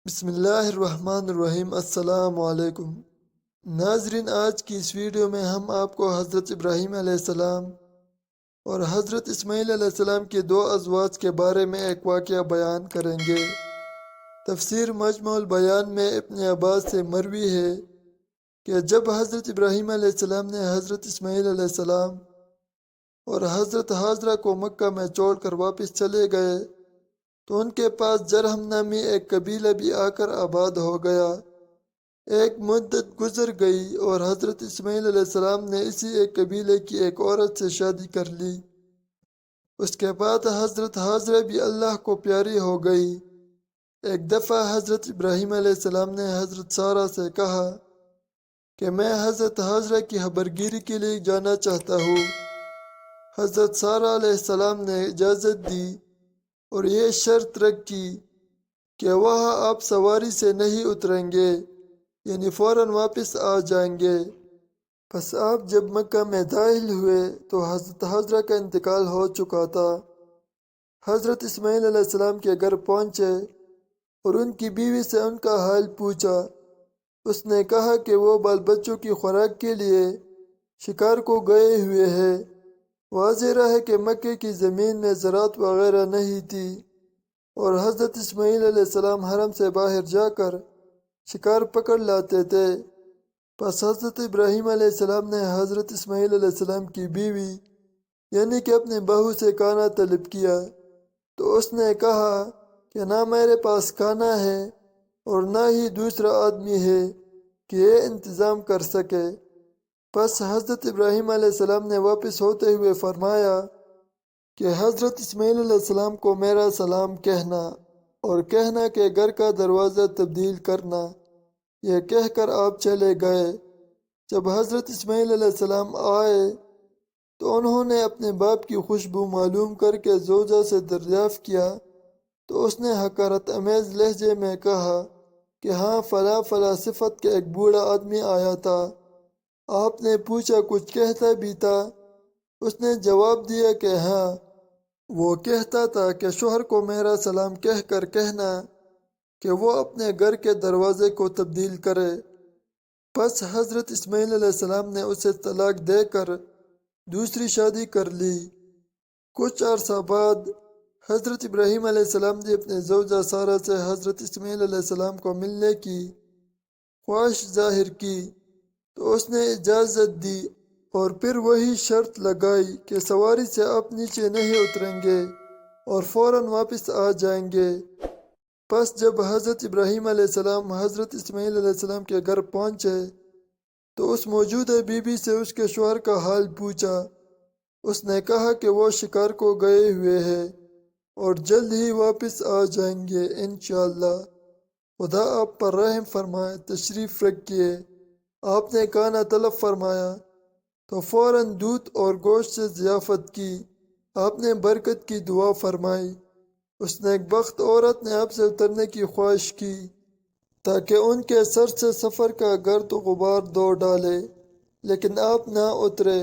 بسم اللہ الرحمن الرحیم۔ السلام علیکم ناظرین، آج کی اس ویڈیو میں ہم آپ کو حضرت ابراہیم علیہ السلام اور حضرت اسماعیل علیہ السلام کے دو ازواج کے بارے میں ایک واقعہ بیان کریں گے۔ تفسیر مجمع البیان میں ابن عباس سے مروی ہے کہ جب حضرت ابراہیم علیہ السلام نے حضرت اسماعیل علیہ السلام اور حضرت ہاجرہ کو مکہ میں چھوڑ کر واپس چلے گئے تو ان کے پاس جرہم نامی ایک قبیلہ بھی آ کر آباد ہو گیا۔ ایک مدت گزر گئی اور حضرت اسماعیل علیہ السلام نے اسی ایک قبیلے کی ایک عورت سے شادی کر لی۔ اس کے بعد حضرت ہاجرہ بھی اللہ کو پیاری ہو گئی۔ ایک دفعہ حضرت ابراہیم علیہ السلام نے حضرت سارہ سے کہا کہ میں حضرت ہاجرہ کی خبرگیری کے لیے جانا چاہتا ہوں۔ حضرت سارہ علیہ السلام نے اجازت دی اور یہ شرط رکھی کہ وہاں آپ سواری سے نہیں اتریں گے، یعنی فوراً واپس آ جائیں گے۔ پس آپ جب مکہ میں داخل ہوئے تو حضرت ہاجرہ کا انتقال ہو چکا تھا۔ حضرت اسماعیل علیہ السلام کے گھر پہنچے اور ان کی بیوی سے ان کا حال پوچھا۔ اس نے کہا کہ وہ بال بچوں کی خوراک کے لیے شکار کو گئے ہوئے ہیں۔ واضح رہا کہ مکے کی زمین میں زراعت وغیرہ نہیں تھی اور حضرت اسماعیل علیہ السلام حرم سے باہر جا کر شکار پکڑ لاتے تھے۔ پس حضرت ابراہیم علیہ السلام نے حضرت اسماعیل علیہ السلام کی بیوی یعنی کہ اپنی بہو سے کھانا طلب کیا تو اس نے کہا کہ نہ میرے پاس کھانا ہے اور نہ ہی دوسرا آدمی ہے کہ یہ انتظام کر سکے۔ پس حضرت ابراہیم علیہ السلام نے واپس ہوتے ہوئے فرمایا کہ حضرت اسماعیل علیہ السلام کو میرا سلام کہنا اور کہنا کہ گھر کا دروازہ تبدیل کرنا۔ یہ کہہ کر آپ چلے گئے۔ جب حضرت اسماعیل علیہ السلام آئے تو انہوں نے اپنے باپ کی خوشبو معلوم کر کے زوجہ سے دریافت کیا تو اس نے حقارت امیز لہجے میں کہا کہ ہاں، فلاں فلاں صفت کے ایک بوڑھا آدمی آیا تھا۔ آپ نے پوچھا کچھ کہتا بھی تھا؟ اس نے جواب دیا کہ ہاں، وہ کہتا تھا کہ شوہر کو میرا سلام کہہ کر کہنا کہ وہ اپنے گھر کے دروازے کو تبدیل کرے۔ پس حضرت اسماعیل علیہ السلام نے اسے طلاق دے کر دوسری شادی کر لی۔ کچھ عرصہ بعد حضرت ابراہیم علیہ السلام نے اپنے زوجہ سارہ سے حضرت اسماعیل علیہ السلام کو ملنے کی خواہش ظاہر کی تو اس نے اجازت دی اور پھر وہی شرط لگائی کہ سواری سے آپ نیچے نہیں اتریں گے اور فوراً واپس آ جائیں گے۔ پس جب حضرت ابراہیم علیہ السلام حضرت اسماعیل علیہ السلام کے گھر پہنچے تو اس موجودہ بی بی سے اس کے شوہر کا حال پوچھا۔ اس نے کہا کہ وہ شکار کو گئے ہوئے ہیں اور جلد ہی واپس آ جائیں گے انشاءاللہ۔ خدا آپ پر رحم فرمائے، تشریف رکھیے۔ آپ نے کھانا طلب فرمایا تو فوراً دودھ اور گوشت سے ضیافت کی۔ آپ نے برکت کی دعا فرمائی۔ اس نیک بخت عورت نے آپ سے اترنے کی خواہش کی تاکہ ان کے سر سے سفر کا گرد و غبار دھو ڈالے، لیکن آپ نہ اترے۔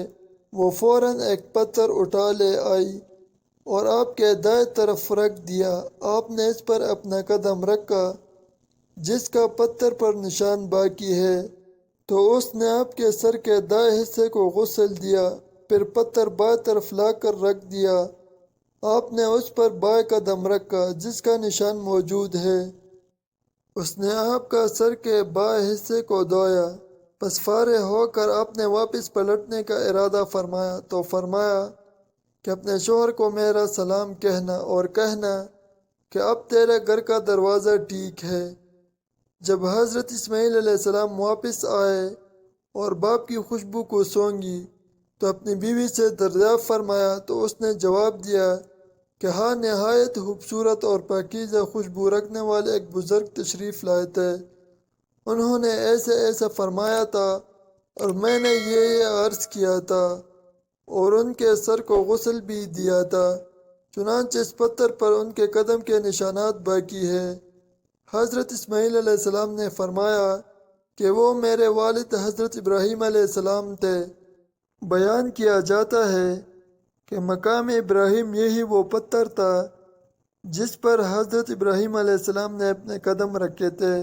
وہ فوراً ایک پتھر اٹھا لے آئی اور آپ کے دائیں طرف رکھ دیا۔ آپ نے اس پر اپنا قدم رکھا جس کا پتھر پر نشان باقی ہے تو اس نے آپ کے سر کے دائیں حصے کو غسل دیا، پھر پتھر بائیں طرف لا کر رکھ دیا۔ آپ نے اس پر بائیں قدم رکھا جس کا نشان موجود ہے۔ اس نے آپ کا سر کے بائیں حصے کو دھویا۔ پس فارغ ہو کر آپ نے واپس پلٹنے کا ارادہ فرمایا تو فرمایا کہ اپنے شوہر کو میرا سلام کہنا اور کہنا کہ اب تیرے گھر کا دروازہ ٹھیک ہے۔ جب حضرت اسماعیل علیہ السلام واپس آئے اور باپ کی خوشبو کو سونگی تو اپنی بیوی سے دریافت فرمایا تو اس نے جواب دیا کہ ہاں، نہایت خوبصورت اور پاکیزہ خوشبو رکھنے والے ایک بزرگ تشریف لائے تھے۔ انہوں نے ایسے ایسا فرمایا تھا اور میں نے یہ عرض کیا تھا اور ان کے سر کو غسل بھی دیا تھا، چنانچہ اس پتھر پر ان کے قدم کے نشانات باقی ہیں۔ حضرت اسماعیل علیہ السلام نے فرمایا کہ وہ میرے والد حضرت ابراہیم علیہ السلام تھے۔ بیان کیا جاتا ہے کہ مقام ابراہیم یہی وہ پتھر تھا جس پر حضرت ابراہیم علیہ السلام نے اپنے قدم رکھے تھے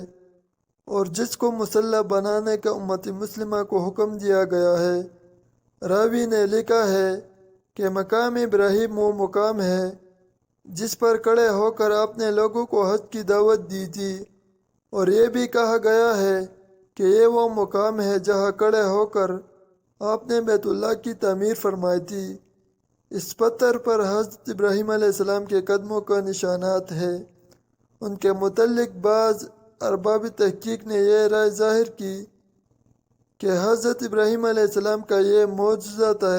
اور جس کو مسلح بنانے کا امت مسلمہ کو حکم دیا گیا ہے۔ راوی نے لکھا ہے کہ مقام ابراہیم وہ مقام ہے جس پر کھڑے ہو کر آپ نے لوگوں کو حج کی دعوت دی تھی، اور یہ بھی کہا گیا ہے کہ یہ وہ مقام ہے جہاں کھڑے ہو کر آپ نے بیت اللہ کی تعمیر فرمائی تھی۔ اس پتھر پر حضرت ابراہیم علیہ السلام کے قدموں کا نشانات ہے۔ ان کے متعلق بعض ارباب تحقیق نے یہ رائے ظاہر کی کہ حضرت ابراہیم علیہ السلام کا یہ معجزہ تھا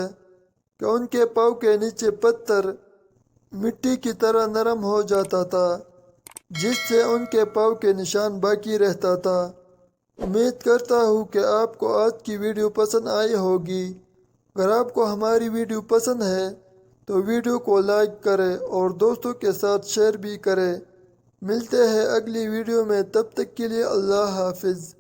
کہ ان کے پاؤں کے نیچے پتھر مٹی کی طرح نرم ہو جاتا تھا، جس سے ان کے پاؤں کے نشان باقی رہتا تھا۔ امید کرتا ہوں کہ آپ کو آج کی ویڈیو پسند آئی ہوگی۔ اگر آپ کو ہماری ویڈیو پسند ہے تو ویڈیو کو لائک کریں اور دوستوں کے ساتھ شیئر بھی کریں۔ ملتے ہیں اگلی ویڈیو میں، تب تک کے لیے اللہ حافظ۔